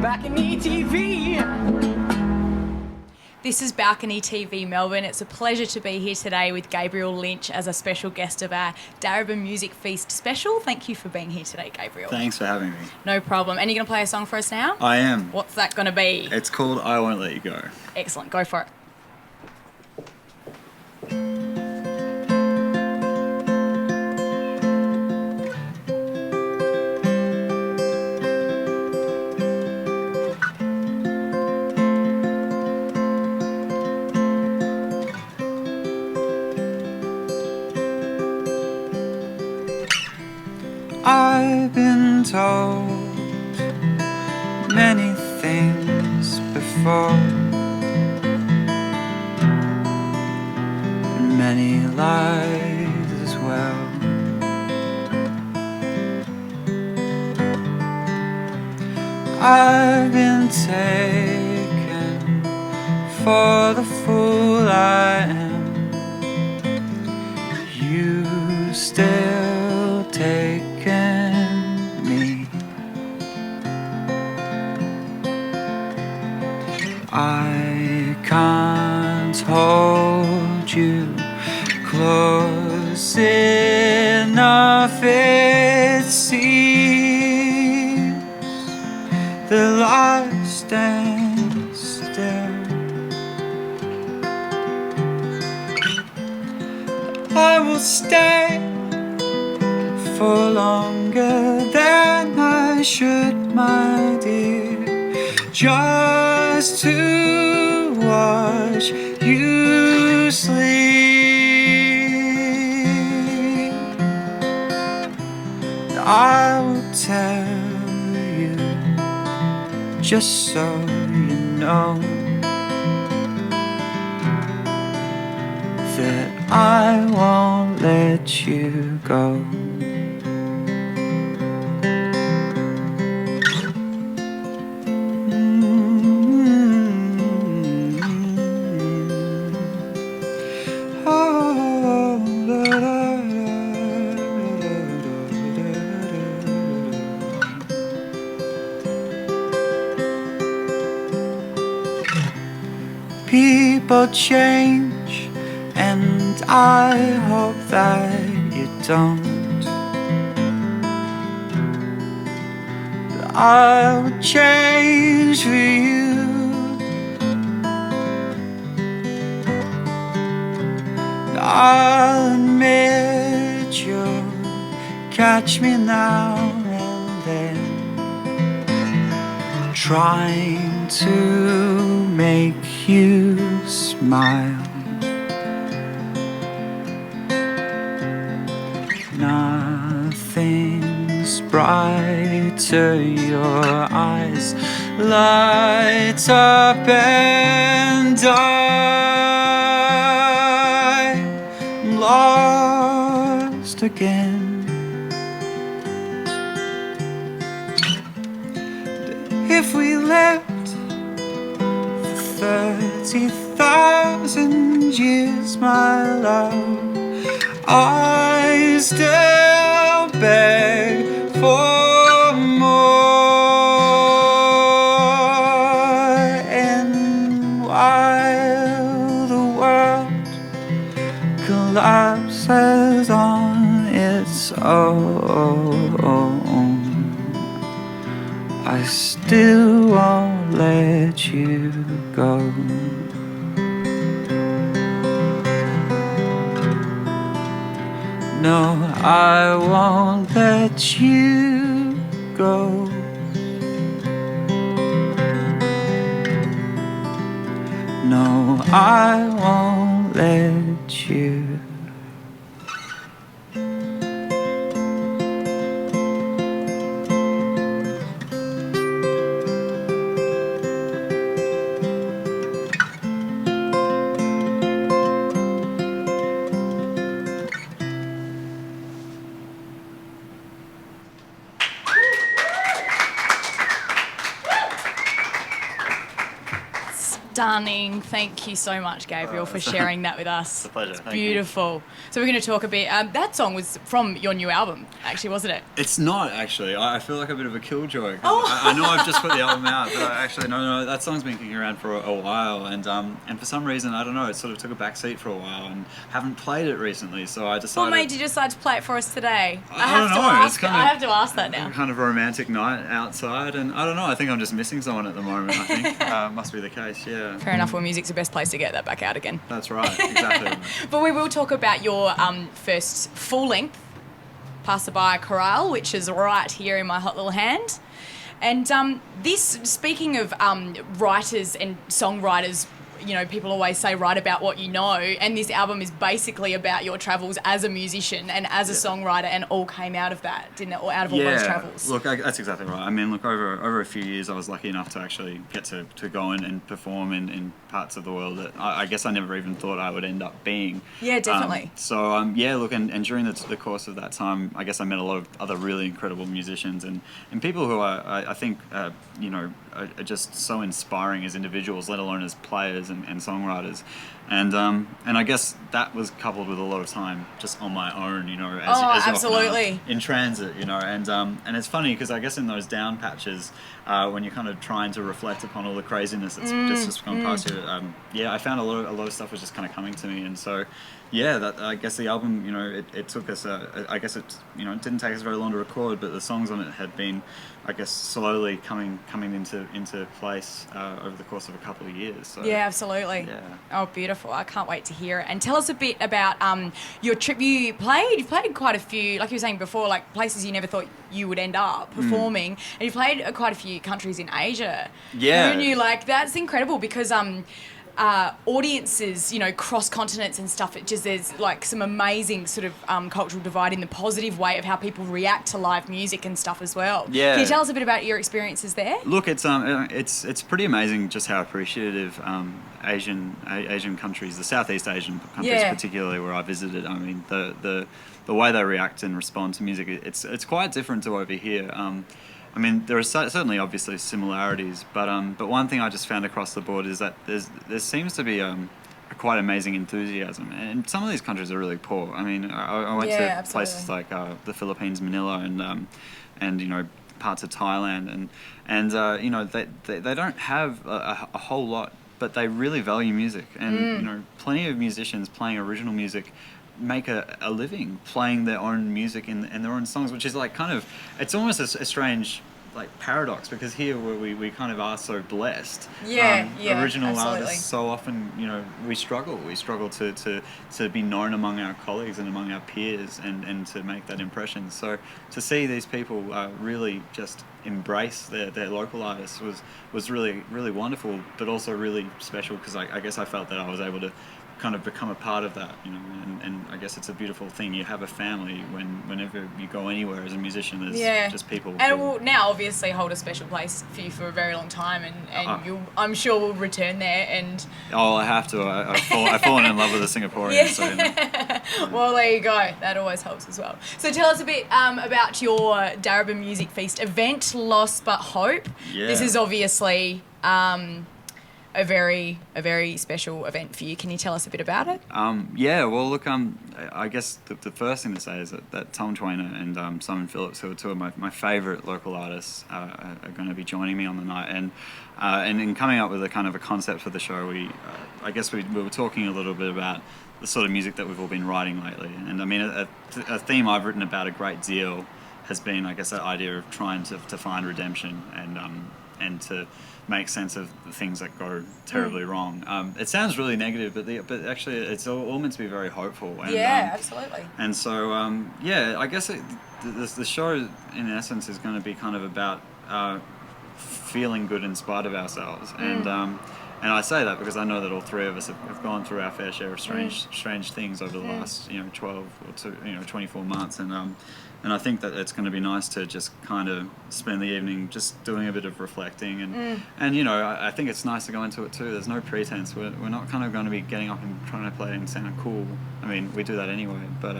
BalconyTV. This is Balcony TV Melbourne. It's a pleasure to be here today with Gabriel Lynch as a special guest of our Darebin Music Feast special. Thank you for being here today, Gabriel. Thanks for having me. No problem. And you're going to play a song for us now? I am. What's that going to be? It's called I Won't Let You Go. Excellent. Go for it. I've been told many things before, and many lies as well. I've been taken for the fool I am. You still take me. I can't hold you close enough, it seems. The light stands still. I will stay for longer than I should, my dear, just to watch you sleep. I will tell you, just so you know, that I won't let you go. People change, and I hope that you don't. But I would change for you. I'll admit you'll catch me now and then, trying to make you smile. Nothing's brighter, your eyes light up and I'm lost again. If we lived 30,000 years, my love, I still beg for more. And while the world collapses on its own, I still won't let you go. No, I won't let you go. No, I won't let you. Stunning. Thank you so much, Gabriel, for sharing that with us. It's a pleasure. It's Thank beautiful. you. So we're going to talk a bit. That song was from your new album, actually, wasn't it? It's not, actually. I feel like a bit of a killjoy. Oh. I know I've just put the album out, but actually, no, that song's been kicking around for a while, and for some reason, I don't know, it sort of took a backseat for a while, and haven't played it recently, so I decided... What made you decide to play it for us today? I don't know. It's kind of, I have to ask that now. Kind of a romantic night outside, and I don't know, I think I'm just missing someone at the moment, I think. Must be the case, yeah. Fair enough. Well, music's the best place to get that back out again. That's right, exactly. Right. But we will talk about your first full-length Passerby Chorale, which is right here in my hot little hand. And this, speaking of writers and songwriters, you know, people always say write about what you know, and this album is basically about your travels as a musician and as a songwriter, and all came out of that, didn't it? Or out of all those travels. Look, that's exactly right. I mean, look, over a few years, I was lucky enough to actually get to go in and perform in parts of the world that I guess I never even thought I would end up being. Yeah, definitely. Look, and during the course of that time, I guess I met a lot of other really incredible musicians and people who I think, you know, are just so inspiring as individuals, let alone as players and songwriters. And I guess that was coupled with a lot of time just on my own, you know, as absolutely. in transit, you know, and it's funny because I guess in those down patches, when you're kind of trying to reflect upon all the craziness that's just gone past you, I found a lot of stuff was just kind of coming to me, and so. Yeah, that I guess the album, you know, it took us. I guess it, you know, it didn't take us very long to record, but the songs on it had been, I guess, slowly coming into place over the course of a couple of years. So, yeah, absolutely. Yeah. Oh, beautiful! I can't wait to hear it. And tell us a bit about your trip. You've played quite a few, like you were saying before, like places you never thought you would end up performing, and you played quite a few countries in Asia. Yeah. Who knew? Like that's incredible because audiences, you know, cross continents and stuff. There's like some amazing sort of cultural divide in the positive way of how people react to live music and stuff as well. Yeah. Can you tell us a bit about your experiences there? Look, it's pretty amazing just how appreciative Asian countries, the Southeast Asian countries particularly where I visited. I mean, the way they react and respond to music, it's quite different to over here. I mean, there are certainly obviously similarities, but one thing I just found across the board is that there seems to be a quite amazing enthusiasm, and some of these countries are really poor. I mean, I went to places like the Philippines, Manila, and you know, parts of Thailand, and you know, they don't have a whole lot, but they really value music, and you know, plenty of musicians playing original music make a living playing their own music and their own songs, which is like kind of, it's almost a strange like paradox, because here we kind of are so blessed. Original absolutely. artists so often, you know, we struggle to be known among our colleagues and among our peers and to make that impression. So to see these people really just embrace their local artists was really, really wonderful, but also really special, because I guess I felt that I was able to kind of become a part of that, you know, and I guess it's a beautiful thing. You have a family whenever you go anywhere as a musician. There's just people. And it will now obviously hold a special place for you for a very long time, and I'm sure we'll return there. And I have to. I've fallen in love with the Singaporeans. Yeah. So, you know. Well, there you go. That always helps as well. So tell us a bit about your Darebin Music Feast event, Lost But Hope. Yeah. This is obviously a very special event for you. Can you tell us a bit about it? Yeah, well, look, I guess the first thing to say is that Tom Twainer and Simon Phillips, who are two of my favourite local artists, are going to be joining me on the night. And in coming up with a kind of a concept for the show, I guess we were talking a little bit about the sort of music that we've all been writing lately. And I mean, a theme I've written about a great deal has been, I guess, that idea of trying to find redemption and to make sense of the things that go terribly wrong. It sounds really negative, but actually it's all meant to be very hopeful. And, absolutely. And so, I guess the show in essence is going to be kind of about feeling good in spite of ourselves. And I say that because I know that all three of us have gone through our fair share of strange things over the last 12 or 24 months, and I think that it's going to be nice to just kind of spend the evening just doing a bit of reflecting, and you know, I think it's nice to go into it too. There's no pretense. We're not kind of going to be getting up and trying to play and sound cool. I mean, we do that anyway, but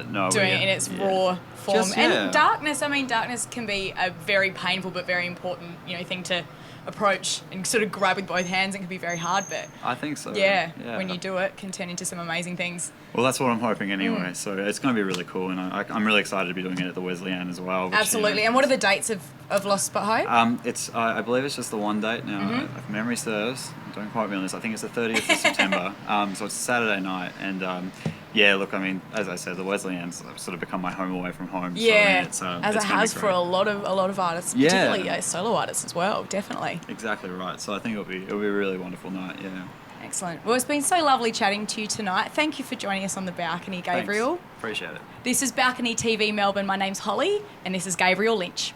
no, doing it in its raw form. Just, and darkness. I mean, darkness can be a very painful but very important, thing to approach and sort of grab with both hands. It can be very hard, but I think so. Yeah, when you do it, can turn into some amazing things. Well, that's what I'm hoping anyway. So it's going to be really cool, and I'm really excited to be doing it at the Wesleyan as well. Which, Absolutely. And what are the dates of Lost But Hope? It's I believe it's just the one date now. If memory serves, don't quote me on this. I think it's the 30th of September. So it's a Saturday night, and yeah, look, I mean, as I said, the Wesleyan's sort of become my home away from home. Yeah, so, I mean, as it has for a lot of artists, particularly solo artists as well. Definitely. Exactly right. So I think it'll be a really wonderful night. Yeah. Excellent. Well, it's been so lovely chatting to you tonight. Thank you for joining us on the balcony, Gabriel. Thanks. Appreciate it. This is BalconyTV Melbourne. My name's Holly, and this is Gabriel Lynch.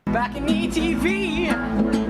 BalconyTV.